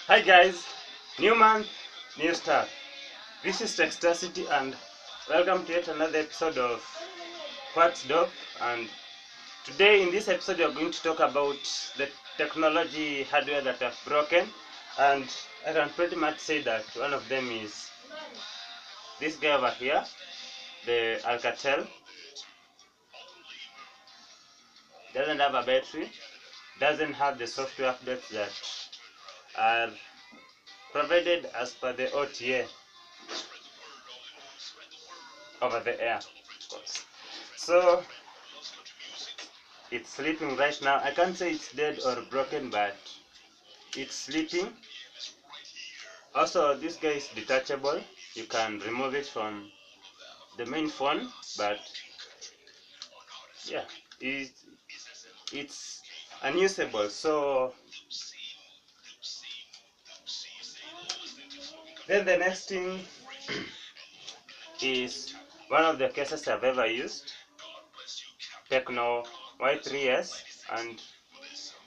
Hi guys, new month, new start. This is Techstacity and welcome to yet another episode of What's Dope. And today in this episode we are going to talk about the technology hardware that have broken, and I can pretty much say that one of them is this guy over here, the Alcatel. Doesn't have a battery, doesn't have the software updates that are provided as per the OTA over the air, of course. So it's sleeping right now. I can't say it's dead or broken, but it's sleeping. Also, this guy is detachable. You can remove it from the main phone, but yeah, it's unusable. So then the next thing is one of the cases I've ever used, Techno Y3S, and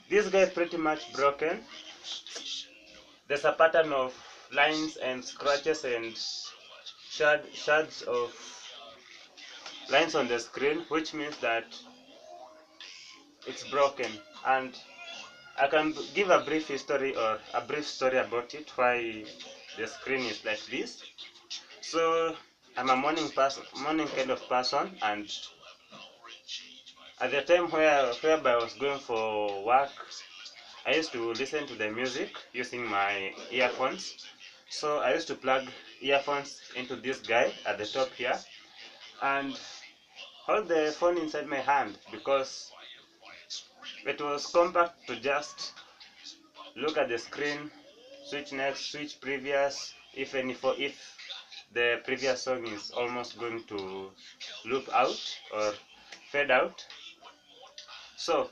this guy is pretty much broken. There's a pattern of lines and scratches and shards of lines on the screen, which means that it's broken. And I can give a brief history or a brief story about it, why the screen is like this. So I'm a morning kind of person, and at the time whereby I was going for work, I used to listen to the music using my earphones. So I used to plug earphones into this guy at the top here and hold the phone inside my hand, because it was compact to just look at the screen, switch next, switch previous, if the previous song is almost going to loop out or fade out. So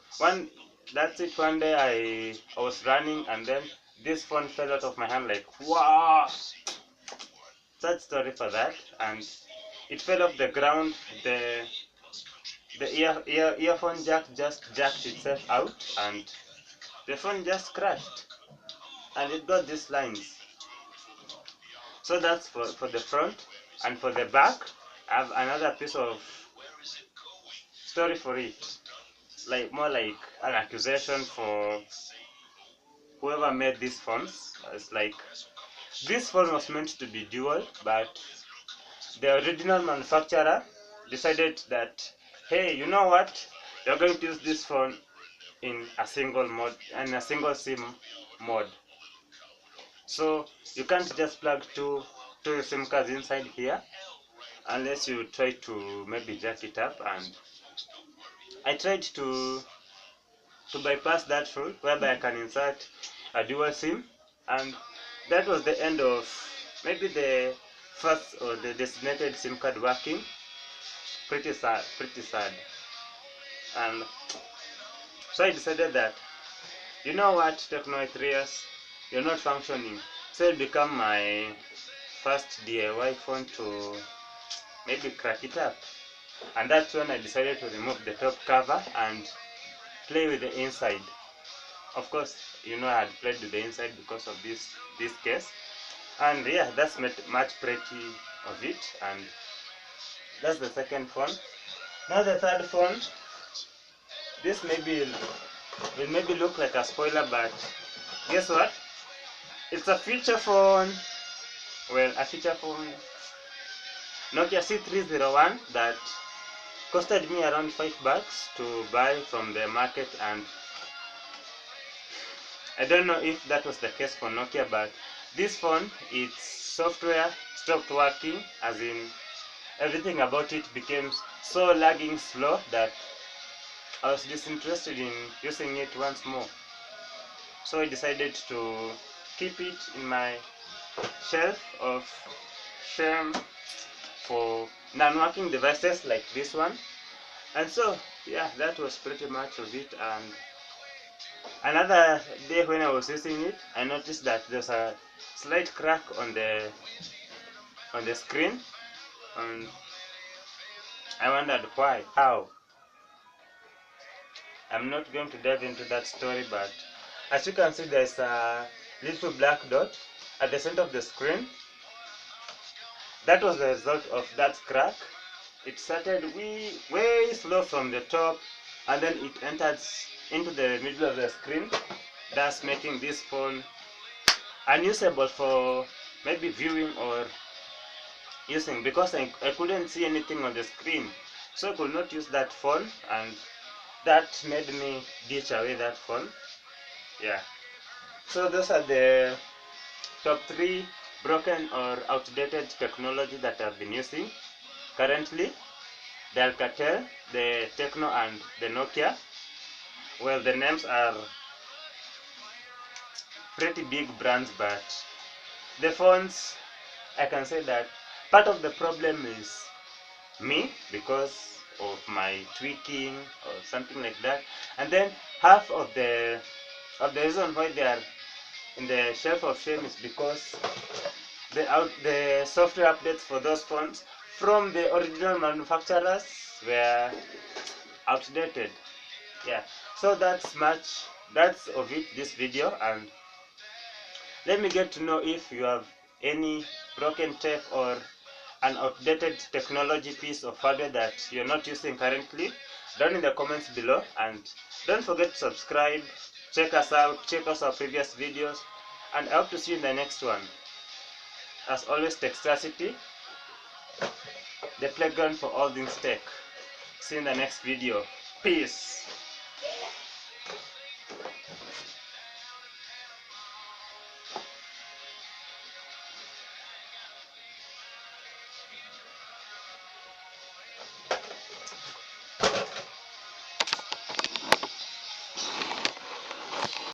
that's it. One day I was running and then this phone fell out of my hand, like wow. Sad story for that. And it fell off the ground. The earphone jack just jacked itself out and the phone just crashed, and it got these lines. So that's for the front. And for the back, I have another piece of story for it, like more like an accusation for whoever made these phones. It's like this phone was meant to be dual, but the original manufacturer decided that, hey, you know what, you're going to use this phone in a single SIM mode. So you can't just plug two SIM cards inside here unless you try to maybe jack it up. And I tried to bypass that rule whereby I can insert a dual SIM, and that was the end of maybe the first or the designated SIM card working. Pretty sad, pretty sad. And so I decided that, you know what, Techno 3S, you're not functioning. So it became my first DIY phone to maybe crack it up. And that's when I decided to remove the top cover and play with the inside. Of course, you know, I had played with the inside because of this case. And yeah, that's much pretty of it. And that's the second phone. Now the third phone. This will maybe look like a spoiler, but guess what? It's a feature phone. Well, a feature phone. Nokia C301 that costed me around $5 to buy from the market, and I don't know if that was the case for Nokia, but this phone, its software stopped working, as in everything about it became so lagging slow that I was disinterested in using it once more. So I decided to keep it in my shelf of shame for non-working devices like this one. And so yeah, that was pretty much of it. And another day when I was using it, I noticed that there's a slight crack on the screen, and I wondered why, how. I'm not going to dive into that story, but as you can see, there's a little black dot at the center of the screen. That was the result of that crack. It started way slow from the top, and then it entered into the middle of the screen, thus making this phone unusable for maybe viewing or using, because I couldn't see anything on the screen, so I could not use that phone, and that made me ditch away that phone. Yeah, so those are the top 3 broken or outdated technology that I've been using currently: the Alcatel, the Tecno, and the Nokia. Well, the names are pretty big brands, but the phones, I can say that part of the problem is me because of my tweaking or something like that, and then half of the reason why they are in the shelf of shame is because the software updates for those phones from the original manufacturers were outdated. Yeah, so that's of it, this video, and let me get to know if you have any broken tech or an outdated technology piece of hardware that you're not using currently, down in the comments below. And don't forget to subscribe, check us out, check out our previous videos, and I hope to see you in the next one. As always, Techstacity, the playground for all things tech. See you in the next video. Peace.